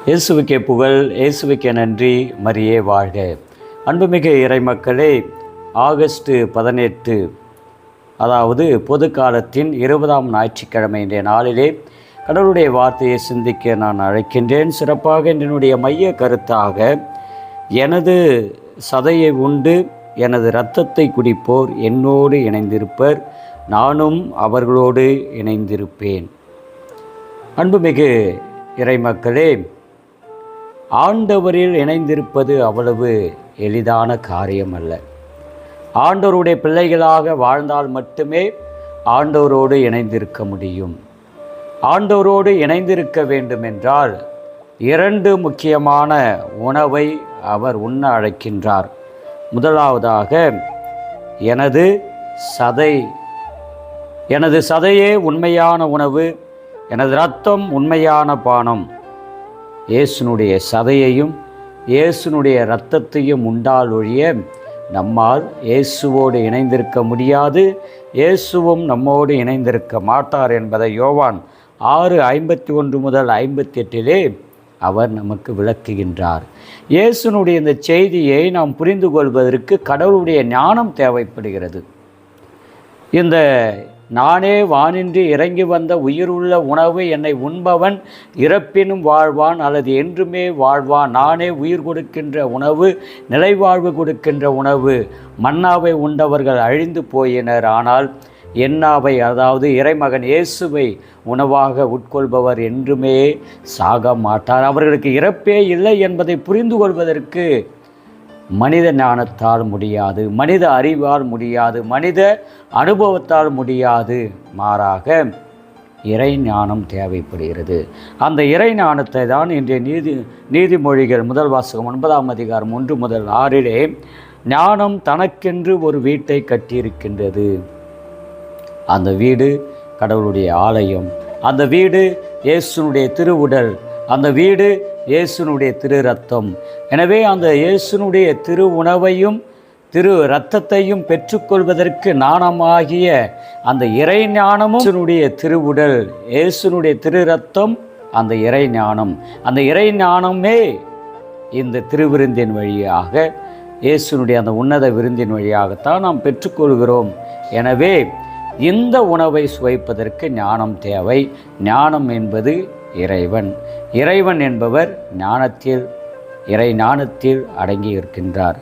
இயேசுவுக்கே புகழ், இயேசுவுக்கே நன்றி, மரியே வாழ்க. அன்புமிகு இறைமக்களே, ஆகஸ்ட் 18 அதாவது பொது காலத்தின் 20ஆம் ஞாயிற்றுக்கிழமை இன்றைய நாளிலே கடவுளுடைய வார்த்தையை சிந்திக்க நான் அழைக்கின்றேன். சிறப்பாக என்னுடைய மைய கருத்தாக, எனது சதையை உண்டு எனது இரத்தத்தை குடிப்போர் என்னோடு இணைந்திருப்பர், நானும் அவர்களோடு இணைந்திருப்பேன். அன்புமிகு இறைமக்களே, ஆண்டவரில் இணைந்திருப்பது அவ்வளவு எளிதான காரியம் அல்ல. ஆண்டவருடைய பிள்ளைகளாக வாழ்ந்தால் மட்டுமே ஆண்டவரோடு இணைந்திருக்க முடியும். ஆண்டவரோடு இணைந்திருக்க வேண்டுமென்றால் 2 முக்கியமான உணவை அவர் உண்ண அழைக்கின்றார். முதலாவதாக, எனது சதையே உண்மையான உணவு, எனது இரத்தம் உண்மையான பானம். இயேசுனுடைய சதையையும் இயேசுனுடைய இரத்தத்தையும் உண்டால் ஒழிய நம்மால் இயேசுவோடு இணைந்திருக்க முடியாது, இயேசுவும் நம்மோடு இணைந்திருக்க மாட்டார் என்பதை யோவான் 6:51 முதல் 58 அவர் நமக்கு விளக்குகின்றார். இயேசுனுடைய இந்த செய்தியை நாம் புரிந்து கொள்வதற்கு கடவுளுடைய ஞானம் தேவைப்படுகிறது. இந்த நானே வானின்றி இறங்கி வந்த உயிருள்ள உணவு, என்னை உண்பவன் இறப்பினும் வாழ்வான் அல்லது என்றுமே வாழ்வான். நானே உயிர் கொடுக்கின்ற உணவு, நிலைவாழ்வு கொடுக்கின்ற உணவு. மன்னாவை உண்டவர்கள் அழிந்து போயினர், ஆனால் என்னாவை, அதாவது இறைமகன் இயேசுவை உணவாக உட்கொள்பவர் என்றுமே சாக மாட்டார். அவர்களுக்கு இறப்பே இல்லை என்பதை புரிந்து கொள்வதற்கு மனித ஞானத்தால் முடியாது, மனித அறிவால் முடியாது, மனித அனுபவத்தால் முடியாது. மாறாக இறை ஞானம் தேவைப்படுகிறது. அந்த இறை ஞானத்தை தான் இன்றைய நீதிமொழிகள் முதல் வாசகம் 9ஆம் அதிகாரம் 1 முதல் 6 ஞானம் தனக்கென்று ஒரு வீட்டை கட்டியிருக்கின்றது. அந்த வீடு கடவுளுடைய ஆலயம், அந்த வீடு இயேசுனுடைய திருவுடல், அந்த வீடு இயேசுனுடைய திரு இரத்தம். எனவே அந்த இயேசுனுடைய திரு உணவையும் திரு இரத்தத்தையும் பெற்றுக்கொள்வதற்கு ஞானமாகிய அந்த இறை ஞானமும் இயேசுனுடைய திருவுடல், இயேசுனுடைய திரு இரத்தம், அந்த இறை ஞானம். அந்த இறை ஞானமே இந்த திருவிருந்தின் வழியாக, இயேசுனுடைய அந்த உன்னத விருந்தின் வழியாகத்தான் நாம் பெற்றுக்கொள்கிறோம். எனவே இந்த உணவை சுவைப்பதற்கு ஞானம் தேவை. ஞானம் என்பது இறைவன். இறைவன் என்பவர் இறை ஞானத்தில் அடங்கி இருக்கின்றார்.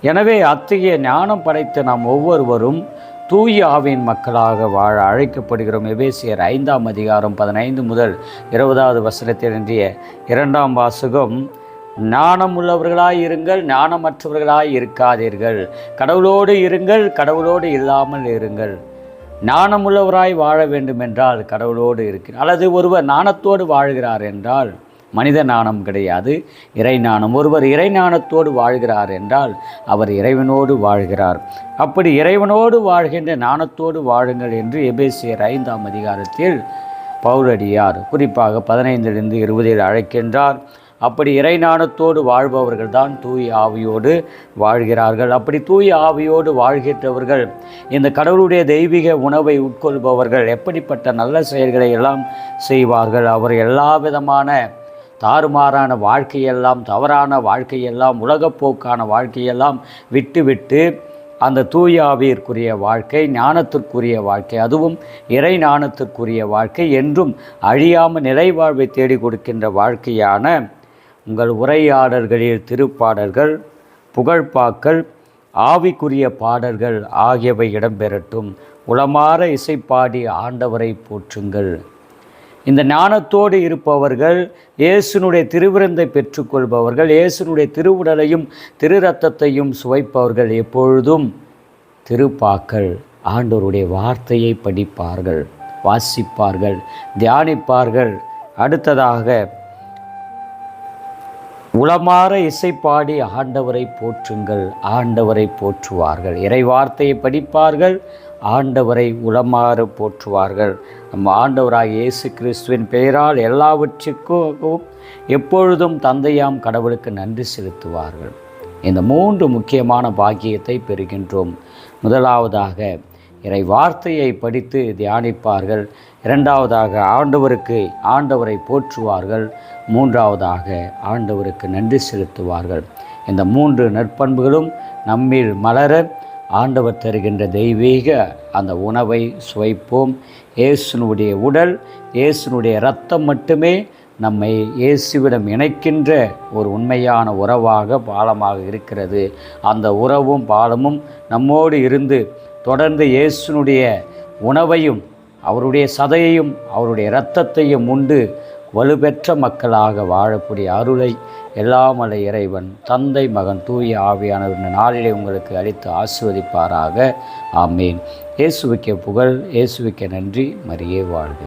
எனவே அத்தகைய ஞானம் படைத்த நாம் ஒவ்வொருவரும் தூய ஆவியின் மக்களாக வாழ அழைக்கப்படுகிறோம். எபேசியர் 5ஆம் அதிகாரம் 15 முதல் 20வது வசனத்தில் இன்றைய 2ஆம் வாசகம், ஞானம் உள்ளவர்களாய் இருங்கள், ஞானமற்றவர்களாய் இருக்காதீர்கள். கடவுளோடு இருங்கள், கடவுளோடு இல்லாமல் இருங்கள். ஞானமுள்ளவராய் வாழ வேண்டும் என்றால் கடவுளோடு இருக்கிறார், அல்லது ஒருவர் ஞானத்தோடு வாழ்கிறார் என்றால் மனித ஞானம் கிடையாது, இறை ஞானம். ஒருவர் இறை ஞானத்தோடு வாழ்கிறார் என்றால் அவர் இறைவனோடு வாழ்கிறார். அப்படி இறைவனோடு வாழ்கின்ற ஞானத்தோடு வாழுங்கள் என்று எபேசியர் 5ஆம் அதிகாரத்தில் பவுலடியார் குறிப்பாக 15 - 20 அழைக்கின்றார். அப்படி இறை ஞானத்தோடு வாழ்பவர்கள் தான் தூய ஆவியோடு வாழ்கிறார்கள். அப்படி தூய ஆவியோடு வாழ்கின்றவர்கள், இந்த கடவுளுடைய தெய்வீக உணவை உட்கொள்பவர்கள் எப்படிப்பட்ட நல்ல செயல்களை எல்லாம் செய்வார்கள். அவர் எல்லா விதமான தாறுமாறான வாழ்க்கையெல்லாம், தவறான வாழ்க்கையெல்லாம், உலகப்போக்கான வாழ்க்கையெல்லாம் விட்டுவிட்டு அந்த தூய ஆவியிற்குரிய வாழ்க்கை, ஞானத்திற்குரிய வாழ்க்கை, அதுவும் இறை ஞானத்திற்குரிய வாழ்க்கை, என்றும் அழியாமல் நிலைவாழ்வை தேடி கொடுக்கின்ற வாழ்க்கையான உங்கள் உரையாடல்களில் திருப்பாடல்கள், புகழ்பாக்கள், ஆவிக்குரிய பாடல்கள் ஆகியவை இடம்பெறட்டும். உளமாற இசைப்பாடி ஆண்டவரை போற்றுங்கள். இந்த ஞானத்தோடு இருப்பவர்கள், இயேசுனுடைய திருவிருந்தை பெற்றுக்கொள்பவர்கள், இயேசுனுடைய திருவுடலையும் திரு இரத்தத்தையும் சுவைப்பவர்கள் எப்பொழுதும் திருப்பாக்கள், ஆண்டவருடைய வார்த்தையை படிப்பார்கள், வாசிப்பார்கள், தியானிப்பார்கள். அடுத்ததாக உளமாற இசைப்பாடி ஆண்டவரை போற்றுங்கள், ஆண்டவரை போற்றுவார்கள். இறை வார்த்தையை படிப்பார்கள், ஆண்டவரை உளமாற போற்றுவார்கள். நம்ம ஆண்டவராகிய இயேசு கிறிஸ்துவின் பெயரால் எல்லாவற்றுக்கும் எப்பொழுதும் தந்தையாம் கடவுளுக்கு நன்றி செலுத்துவார்கள். இந்த 3 முக்கியமான பாக்கியத்தை பெறுகின்றோம். முதலாவதாக இறை வார்த்தையை படித்து தியானிப்பார்கள். இரண்டாவதாக ஆண்டவரை போற்றுவார்கள். மூன்றாவதாக ஆண்டவருக்கு நன்றி செலுத்துவார்கள். இந்த 3 நற்பண்புகளும் நம்மில் மலர ஆண்டவர் தருகின்ற தெய்வீக அந்த உணவை சுவைப்போம். இயேசுனுடைய உடல், இயேசுனுடைய இரத்தம் மட்டுமே நம்மை இயேசுவிடம் இணைக்கின்ற ஒரு உண்மையான உறவாக பாலமாக இருக்கிறது. அந்த உறவும் பாலமும் நம்மோடு இருந்து தொடர்ந்து இயேசுனுடைய உணவையும் அவருடைய சதையையும் அவருடைய இரத்தத்தையும் உண்டு வலுப்பெற்ற மக்களாக வாழக்கூடிய அருளை எல்லாம் வல்ல இறைவன் தந்தை, மகன், தூய ஆவியானவர் இந்த நாளிலே உங்களுக்கு அளித்து ஆசீர்வதிப்பாராக. ஆமீன். இயேசுவுக்கே புகழ், இயேசுவுக்கே நன்றி. மரியே வாழ்க.